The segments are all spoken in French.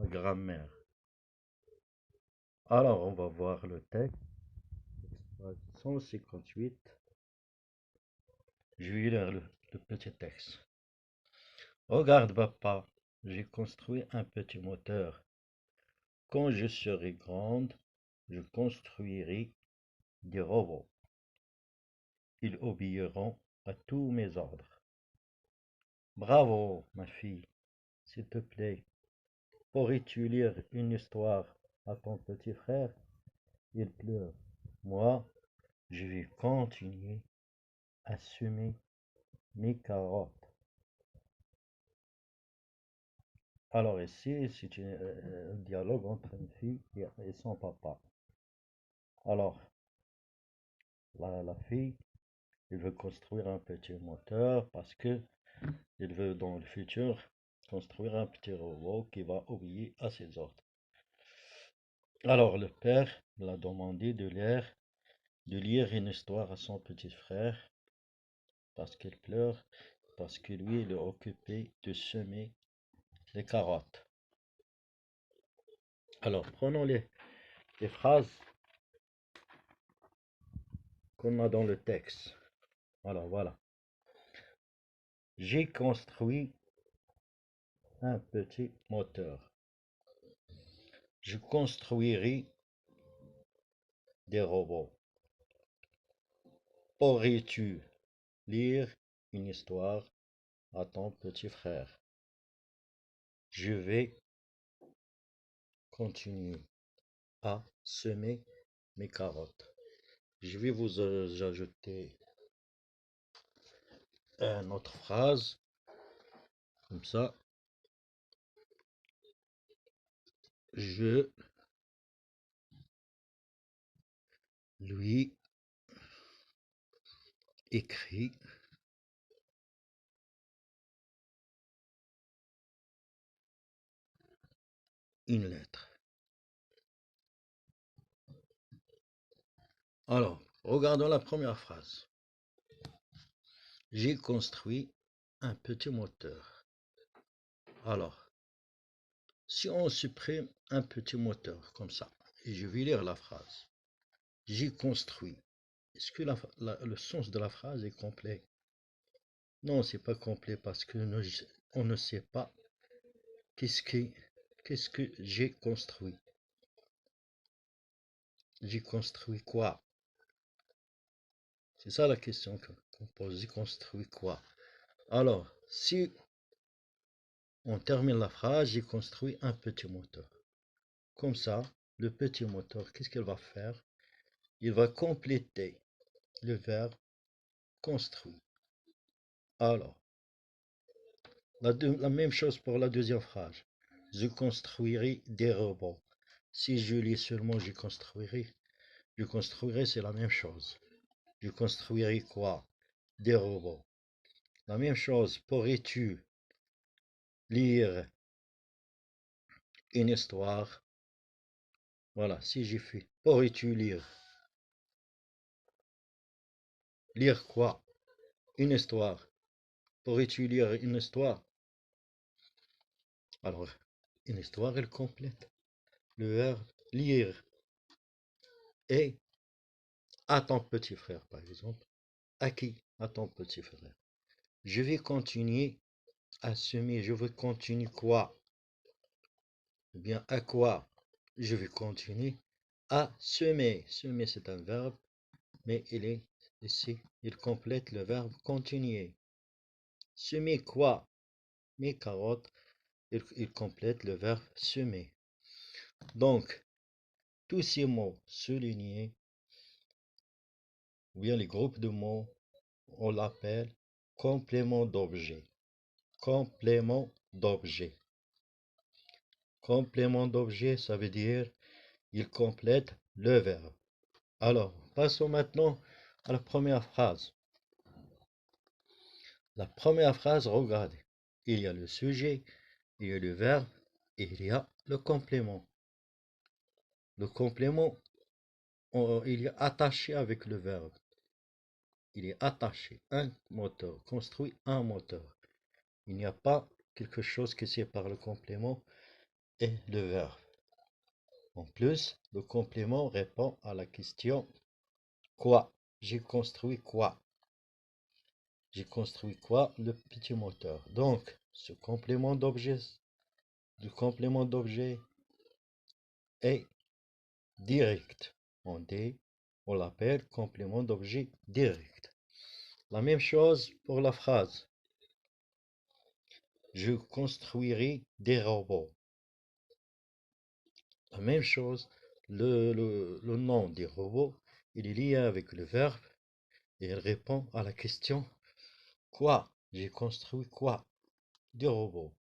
grammaire. Alors, on va voir le texte. Page 158. Je vais lire le petit texte. Regarde, papa, j'ai construit un petit moteur. Quand je serai grande, je construirai des robots. Ils obéiront à tous mes ordres. Bravo, ma fille, s'il te plaît. Pourrais-tu lire une histoire à ton petit frère? Il pleure. Moi, je vais continuer à semer mes carottes. Alors ici, c'est un dialogue entre une fille et son papa. Alors, la fille, elle veut construire un petit moteur parce que elle veut dans le futur construire un petit robot qui va obéir à ses ordres. Alors le père l'a demandé de lire une histoire à son petit frère parce qu'il pleure, parce que lui, il est occupé de semer les carottes. Alors, prenons les phrases qu'on a dans le texte. Alors, voilà. J'ai construit un petit moteur. Je construirai des robots. Pourrais-tu lire une histoire à ton petit frère? Je vais continuer à semer mes carottes. Je vais vous ajouter une autre phrase, comme ça. Je lui écris une lettre. Alors, regardons la première phrase. J'ai construit un petit moteur. Alors, si on supprime un petit moteur comme ça, et je vais lire la phrase. J'ai construit. Est-ce que le sens de la phrase est complet? Non, c'est pas complet parce que on ne sait pas qu'est-ce que j'ai construit. J'ai construit quoi? C'est ça la question qu'on pose. J'ai construit quoi? Alors, si on termine la phrase, j'ai construit un petit moteur. Comme ça, le petit moteur, qu'est-ce qu'il va faire? Il va compléter le verbe construit. Alors, la même chose pour la deuxième phrase. Je construirai des robots. Si je lis seulement je construirai, c'est la même chose. Je construirai quoi? Des robots. La même chose, pourrais-tu lire une histoire? Voilà, si j'ai fait, pourrais-tu lire? Lire quoi? Une histoire. Pourrais-tu lire une histoire? Alors, une histoire, elle complète le verbe lire. Et à ton petit frère, par exemple. À qui? À ton petit frère. Je vais continuer à semer. Je veux continuer quoi? Eh bien, à quoi? Je vais continuer à semer. Semer, c'est un verbe, mais il est ici. Il complète le verbe continuer. Semer quoi? Mes carottes. Il complète le verbe semer. Donc, tous ces mots soulignés, ou bien les groupes de mots, on l'appelle complément d'objet. Complément d'objet. Complément d'objet, ça veut dire il complète le verbe. Alors, passons maintenant à la première phrase. La première phrase, regardez. Il y a le sujet, il y a le verbe et il y a le complément. Le complément, il est attaché avec le verbe. Il est attaché. Un moteur, construit un moteur. Il n'y a pas quelque chose qui sépare le complément et le verbe. En plus, le complément répond à la question quoi? J'ai construit quoi? J'ai construit quoi? Le petit moteur. Donc, ce complément d'objet, le complément d'objet est direct. On l'appelle complément d'objet direct. La même chose pour la phrase. Je construirai des robots. La même chose, le nom des robots, il est lié avec le verbe et il répond à la question quoi? J'ai construit quoi? Des robots.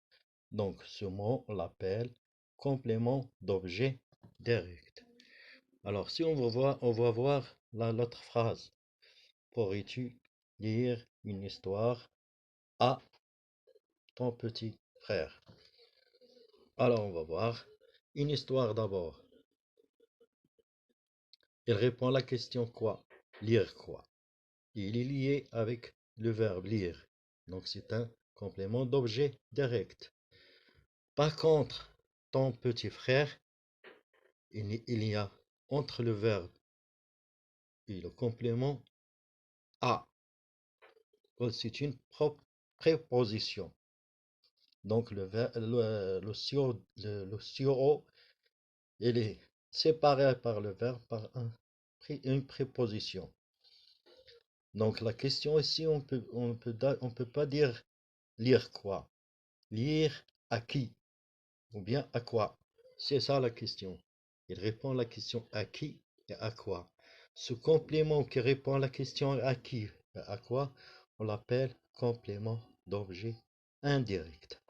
Donc ce mot, on l'appelle complément d'objet direct. Alors si on va voir l'autre phrase. Pourrais-tu lire une histoire à ton petit frère? Alors on va voir. Une histoire d'abord. Il répond à la question quoi? Lire quoi? Il est lié avec le verbe lire. Donc c'est un complément d'objet direct. Par contre, ton petit frère, il y a entre le verbe et le complément à. C'est une préposition. Donc le suro, il est séparé par le verbe par une préposition. Donc la question ici, on peut pas dire lire quoi? Lire à qui? Ou bien à quoi? C'est ça la question. Il répond à la question à qui et à quoi. Ce complément qui répond à la question à qui et à quoi, on l'appelle complément d'objet indirect.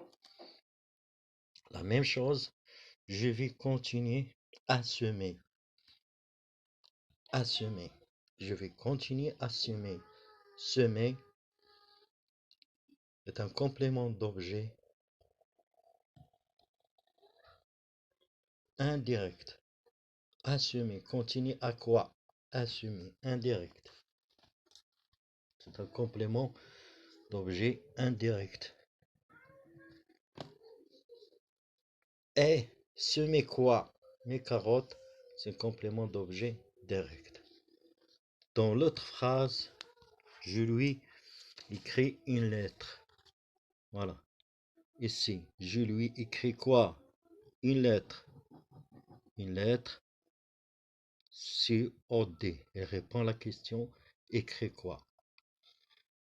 La même chose, je vais continuer à semer. À semer. Je vais continuer à semer. Semer est un complément d'objet indirect. Assumer. Continuer à quoi? Assumer. Indirect. C'est un complément d'objet indirect. Et semer quoi? Mes carottes, c'est un complément d'objet direct. Dans l'autre phrase, je lui écris une lettre. Voilà. Ici, je lui écris quoi? Une lettre. Une lettre. COD. Elle répond à la question, écris quoi?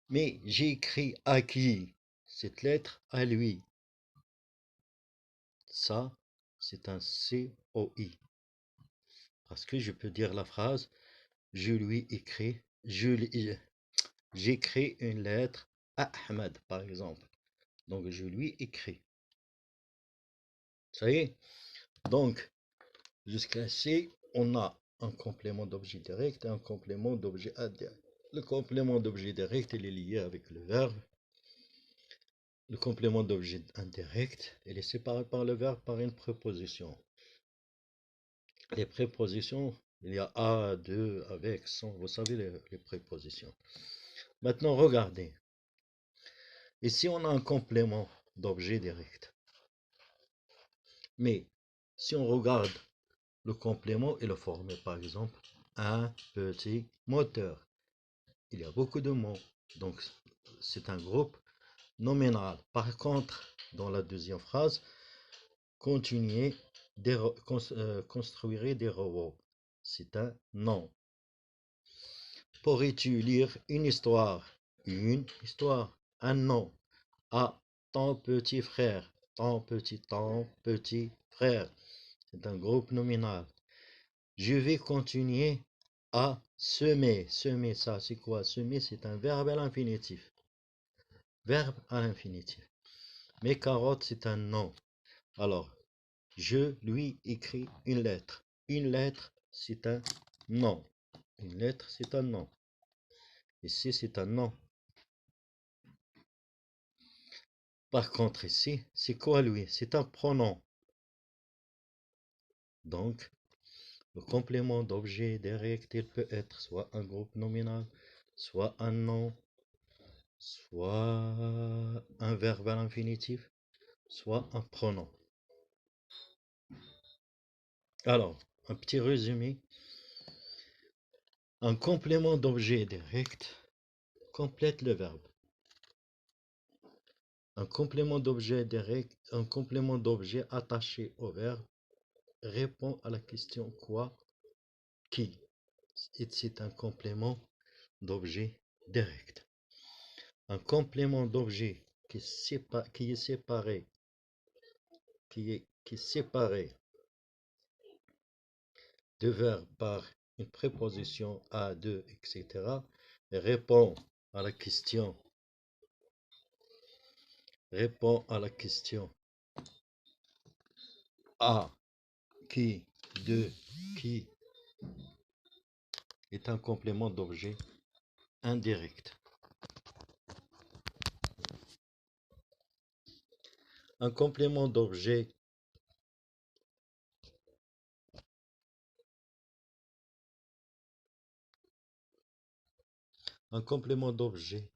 Mais j'ai écrit à qui? Cette lettre à lui. Ça, c'est un COI. Parce que je peux dire la phrase, je lui écris, j'écris une lettre à Ahmed, par exemple. Donc, je lui écris. Ça y est? Donc, jusqu'à ici, on a un complément d'objet direct et un complément d'objet indirect. Le complément d'objet direct, il est lié avec le verbe. Le complément d'objet indirect, il est séparé par le verbe par une préposition. Les prépositions, il y a à, de, avec, sans, vous savez les prépositions. Maintenant, regardez. Ici, on a un complément d'objet direct. Mais, si on regarde le complément, il est formé par exemple un petit moteur. Il y a beaucoup de mots. Donc, c'est un groupe nominal. Par contre, dans la deuxième phrase, continuer, construire des robots. C'est un nom. Pourrais-tu lire une histoire? Une histoire, un nom à ton petit frère. Ton petit frère. C'est un groupe nominal. Je vais continuer à semer. Semer, ça, c'est quoi? Semer, c'est un verbe à l'infinitif. Verbe à l'infinitif. Mes carottes, c'est un nom. Alors, je lui écris une lettre. Une lettre, c'est un nom. Une lettre, c'est un nom. Ici, c'est un nom. Par contre, ici, c'est quoi lui? C'est un pronom. Donc, le complément d'objet direct, il peut être soit un groupe nominal, soit un nom, soit un verbe à l'infinitif, soit un pronom. Alors, un petit résumé. Un complément d'objet direct complète le verbe. Un complément d'objet direct, un complément d'objet attaché au verbe répond à la question quoi, qui. C'est un complément d'objet direct. Un complément d'objet qui est séparé, qui est séparé de verbe par une préposition à, de, etc. répond à la question, répond à la question à, qui, de, qui est un complément d'objet indirect. Un complément d'objet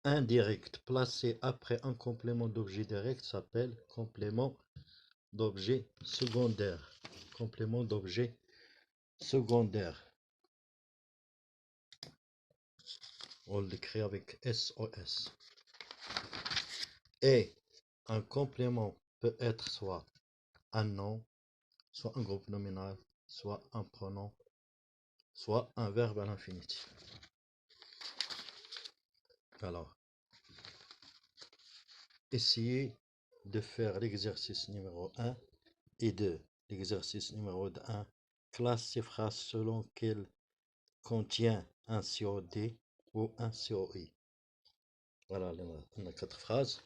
indirect placé après un complément d'objet direct s'appelle complément d'objet secondaire. Complément d'objet secondaire. On l'écrit avec SOS. Et un complément peut être soit un nom, soit un groupe nominal, soit un pronom, soit un verbe à l'infinitif. Alors, essayez de faire l'exercice numéro 1 et 2. L'exercice numéro 1, classe ces phrases selon qu'elles contiennent un COD ou un COI. Voilà, on a 4 phrases.